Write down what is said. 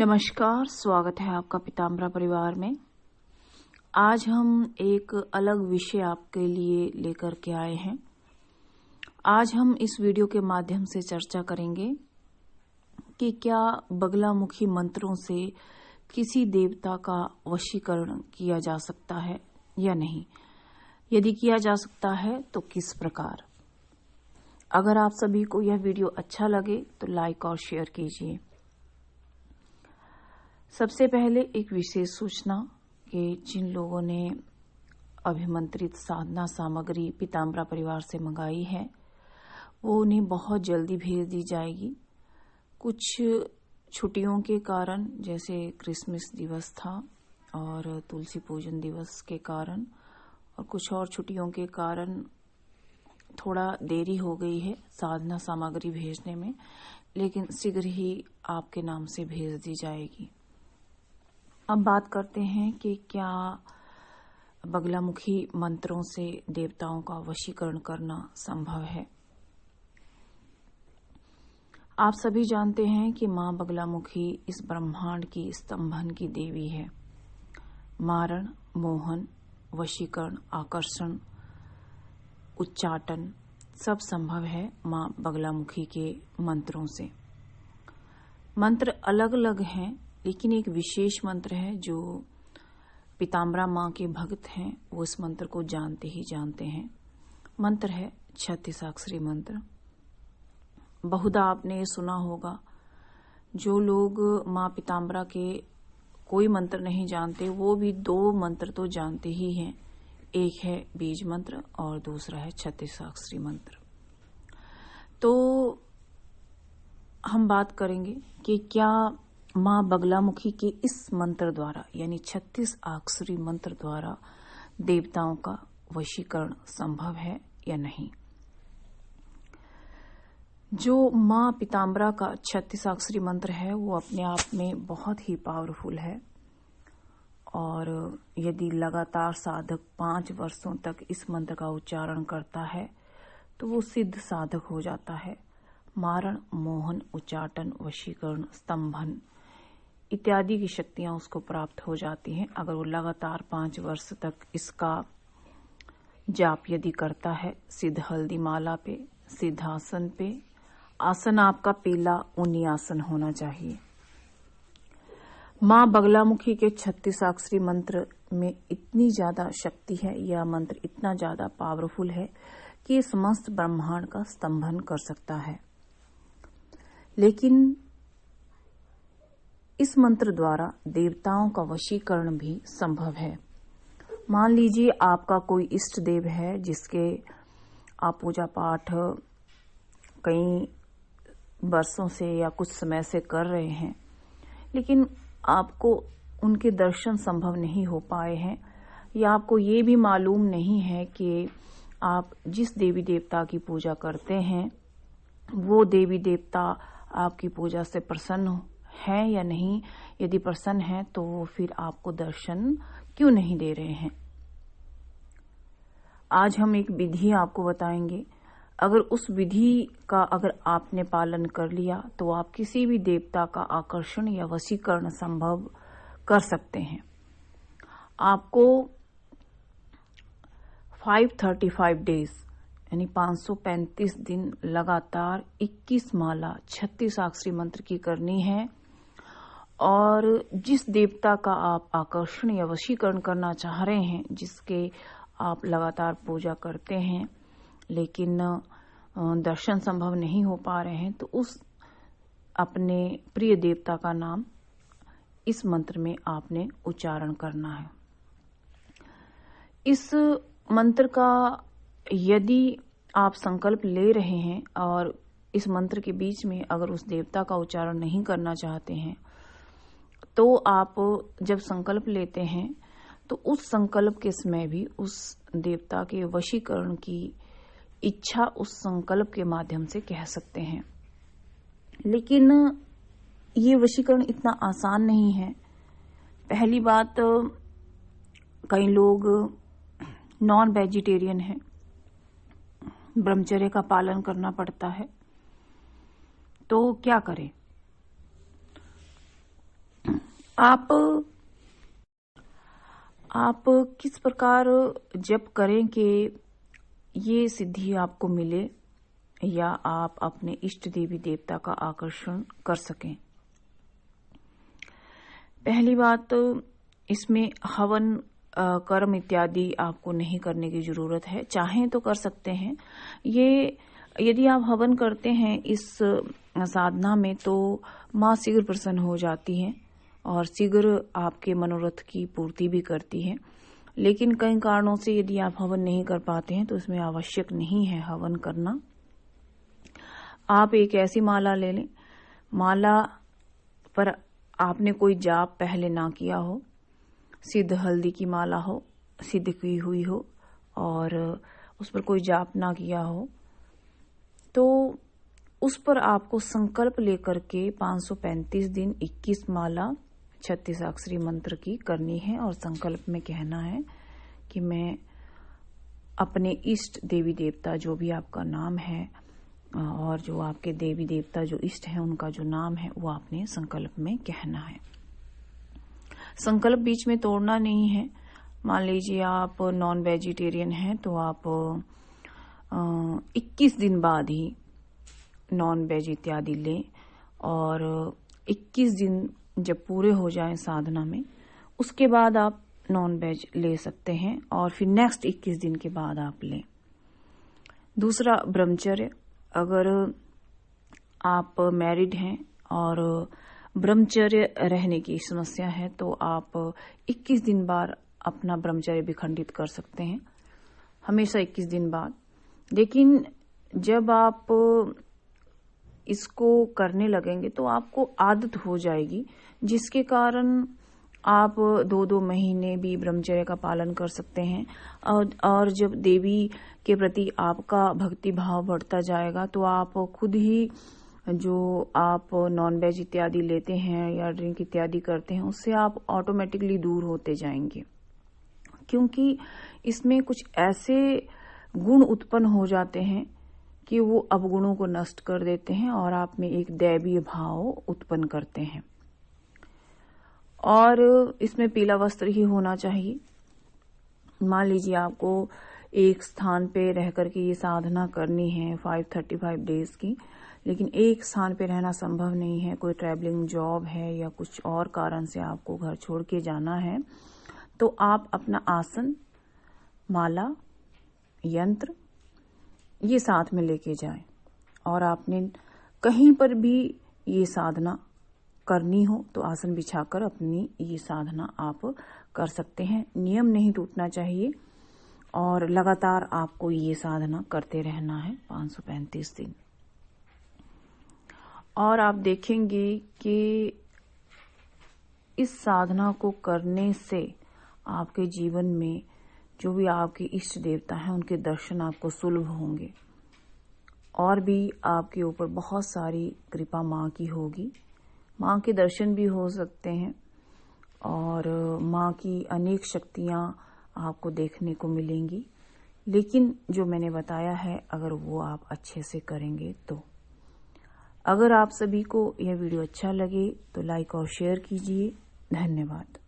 नमस्कार, स्वागत है आपका पीताम्बरा परिवार में। आज हम एक अलग विषय आपके लिए लेकर के आए हैं। आज हम इस वीडियो के माध्यम से चर्चा करेंगे कि क्या बगलामुखी मंत्रों से किसी देवता का वशीकरण किया जा सकता है या नहीं। यदि किया जा सकता है तो किस प्रकार। अगर आप सभी को यह वीडियो अच्छा लगे तो लाइक और शेयर कीजिए। सबसे पहले एक विशेष सूचना कि जिन लोगों ने अभिमंत्रित साधना सामग्री पीताम्बरा परिवार से मंगाई है वो उन्हें बहुत जल्दी भेज दी जाएगी। कुछ छुट्टियों के कारण, जैसे क्रिसमस दिवस था और तुलसी पूजन दिवस के कारण और कुछ और छुट्टियों के कारण थोड़ा देरी हो गई है साधना सामग्री भेजने में, लेकिन शीघ्र ही आपके नाम से भेज दी जाएगी। अब बात करते हैं कि क्या बगलामुखी मंत्रों से देवताओं का वशीकरण करना संभव है। आप सभी जानते हैं कि मां बगलामुखी इस ब्रह्मांड की स्तंभन की देवी है। मारण, मोहन, वशीकरण, आकर्षण, उच्चाटन सब संभव है मां बगलामुखी के मंत्रों से। मंत्र अलग अलग हैं, लेकिन एक विशेष मंत्र है जो पीताम्बरा मां के भक्त हैं वो इस मंत्र को जानते ही जानते हैं। मंत्र है 36 अक्षरी मंत्र। बहुधा आपने ये सुना होगा। जो लोग मां पीताम्बरा के कोई मंत्र नहीं जानते वो भी दो मंत्र तो जानते ही हैं। एक है बीज मंत्र और दूसरा है 36 अक्षरी मंत्र। तो हम बात करेंगे कि क्या मां बगलामुखी के इस मंत्र द्वारा यानी 36 अक्षरी मंत्र द्वारा देवताओं का वशीकरण संभव है या नहीं। जो मां पीताम्बरा का 36 अक्षरी मंत्र है वो अपने आप में बहुत ही पावरफुल है और यदि लगातार साधक 5 वर्षों तक इस मंत्र का उच्चारण करता है तो वो सिद्ध साधक हो जाता है। मारण, मोहन, उच्चाटन, वशीकरण, स्तंभन इत्यादि की शक्तियां उसको प्राप्त हो जाती हैं अगर वो लगातार 5 वर्ष तक इसका जाप यदि करता है। सिद्ध हल्दी माला पे, सिद्ध आसन पे, आसन आपका पीला ऊनी आसन होना चाहिए। मां बगलामुखी के 36 अक्षरी मंत्र में इतनी ज्यादा शक्ति है, यह मंत्र इतना ज्यादा पावरफुल है कि ये समस्त ब्रह्मांड का स्तंभन कर सकता है। लेकिन इस मंत्र द्वारा देवताओं का वशीकरण भी संभव है। मान लीजिए आपका कोई इष्ट देव है जिसके आप पूजा पाठ कई वर्षों से या कुछ समय से कर रहे हैं, लेकिन आपको उनके दर्शन संभव नहीं हो पाए हैं या आपको ये भी मालूम नहीं है कि आप जिस देवी देवता की पूजा करते हैं वो देवी देवता आपकी पूजा से प्रसन्न है या नहीं। यदि प्रसन्न है तो वो फिर आपको दर्शन क्यों नहीं दे रहे हैं। आज हम एक विधि आपको बताएंगे। अगर उस विधि का अगर आपने पालन कर लिया तो आप किसी भी देवता का आकर्षण या वशीकरण संभव कर सकते हैं। आपको 535 डेज यानी 535 दिन लगातार 21 माला 36 अक्षरी मंत्र की करनी है और जिस देवता का आप आकर्षण या वशीकरण करना चाह रहे हैं, जिसके आप लगातार पूजा करते हैं लेकिन दर्शन संभव नहीं हो पा रहे हैं, तो उस अपने प्रिय देवता का नाम इस मंत्र में आपने उच्चारण करना है। इस मंत्र का यदि आप संकल्प ले रहे हैं और इस मंत्र के बीच में अगर उस देवता का उच्चारण नहीं करना चाहते हैं तो आप जब संकल्प लेते हैं तो उस संकल्प के समय भी उस देवता के वशीकरण की इच्छा उस संकल्प के माध्यम से कह सकते हैं। लेकिन ये वशीकरण इतना आसान नहीं है। पहली बात, कई लोग नॉन वेजिटेरियन हैं, ब्रह्मचर्य का पालन करना पड़ता है, तो क्या करें। आप किस प्रकार जप करें कि ये सिद्धि आपको मिले या आप अपने इष्ट देवी देवता का आकर्षण कर सकें। पहली बात तो इसमें हवन कर्म इत्यादि आपको नहीं करने की जरूरत है, चाहें तो कर सकते हैं। ये यदि आप हवन करते हैं इस साधना में तो माँ शीघ्र प्रसन्न हो जाती है और शीघ्र आपके मनोरथ की पूर्ति भी करती है। लेकिन कई कारणों से यदि आप हवन नहीं कर पाते हैं तो इसमें आवश्यक नहीं है हवन करना। आप एक ऐसी माला ले लें, माला पर आपने कोई जाप पहले ना किया हो, सिद्ध हल्दी की माला हो, सिद्ध की हुई हो और उस पर कोई जाप ना किया हो, तो उस पर आपको संकल्प लेकर के 535 दिन 21 माला 36 अक्षरी मंत्र की करनी है और संकल्प में कहना है कि मैं अपने इष्ट देवी देवता जो भी आपका नाम है और जो आपके देवी देवता जो इष्ट है उनका जो नाम है वो आपने संकल्प में कहना है। संकल्प बीच में तोड़ना नहीं है। मान लीजिए आप नॉन वेजिटेरियन हैं तो आप 21 दिन बाद ही नॉन वेज इत्यादि लें और 21 दिन जब पूरे हो जाएं साधना में उसके बाद आप नॉन वेज ले सकते हैं और फिर नेक्स्ट 21 दिन के बाद आप लें। दूसरा, ब्रह्मचर्य। अगर आप मैरिड हैं और ब्रह्मचर्य रहने की समस्या है तो आप 21 दिन बाद अपना ब्रह्मचर्य भी खंडित कर सकते हैं, हमेशा 21 दिन बाद। लेकिन जब आप इसको करने लगेंगे तो आपको आदत हो जाएगी, जिसके कारण आप 2-2 महीने भी ब्रह्मचर्य का पालन कर सकते हैं और जब देवी के प्रति आपका भक्ति भाव बढ़ता जाएगा तो आप खुद ही जो आप नॉन वेज इत्यादि लेते हैं या ड्रिंक इत्यादि करते हैं उससे आप ऑटोमेटिकली दूर होते जाएंगे, क्योंकि इसमें कुछ ऐसे गुण उत्पन्न हो जाते हैं कि वो अवगुणों को नष्ट कर देते हैं और आप में एक दैवीय भाव उत्पन्न करते हैं। और इसमें पीला वस्त्र ही होना चाहिए। मान लीजिए आपको एक स्थान पे रह करके ये साधना करनी है 535 डेज की, लेकिन एक स्थान पे रहना संभव नहीं है, कोई ट्रैवलिंग जॉब है या कुछ और कारण से आपको घर छोड़ के जाना है, तो आप अपना आसन, माला, यंत्र ये साथ में लेके जाएं और आपने कहीं पर भी ये साधना करनी हो तो आसन बिछाकर अपनी ये साधना आप कर सकते हैं। नियम नहीं टूटना चाहिए और लगातार आपको ये साधना करते रहना है 535 दिन। और आप देखेंगे कि इस साधना को करने से आपके जीवन में जो भी आपके इष्ट देवता हैं उनके दर्शन आपको सुलभ होंगे और भी आपके ऊपर बहुत सारी कृपा माँ की होगी। माँ के दर्शन भी हो सकते हैं और माँ की अनेक शक्तियाँ आपको देखने को मिलेंगी, लेकिन जो मैंने बताया है अगर वो आप अच्छे से करेंगे तो। अगर आप सभी को यह वीडियो अच्छा लगे तो लाइक और शेयर कीजिए। धन्यवाद।